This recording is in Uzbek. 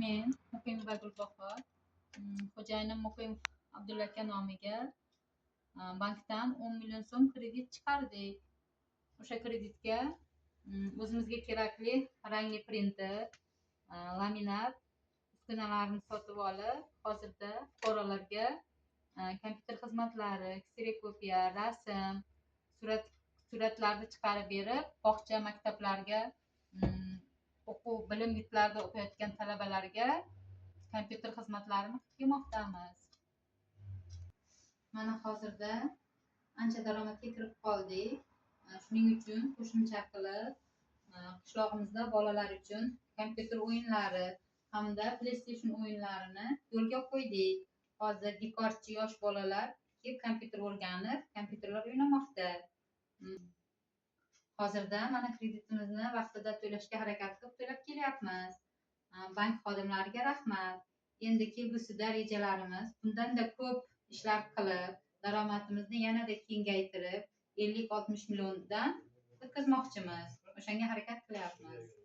Men Muqimova Gulbahor, xo'jayinim Muqimov Abdulla aka nomiga bankdan 10 million so'm kredit chiqardik. O'sha kreditga o'zimizga kerakli rangli printer, laminat uskunalarni sotib olib, hozirda fuqarolarga kompyuter xizmatlari, kserokopiya, rasm, suratlarni chiqarib berib, bog'cha, maktablarga, o'quv bilim yurtlarida o'qiyotgan talabalarga kompyuter xizmatlarini qilmoqdamiz. Mana hozirda ancha daromadga kirib qoldik. Shuning uchun qo'shimcha qilib qishlog'imizda bolalar uchun kompyuter o'yinlari hamda PlayStation o'yinlarini yo'lga qo'ydik. Hozir bekorchi yosh bolalar kelib kompyuter o'rganib, kompyuterlar o'ynamoqda. Hozirda mana kreditimizni vaqtida to'lashga harakat qilib to'lab kelyapmiz. Bank xodimlariga rahmat. Endi kelgusida rejalarimiz bundan-da ko'p ishlar qilib, daromadimizni yanada kengaytirib, 50-60 milliondan o'tkazmoqchimiz. O'shanga harakat qilyapmiz.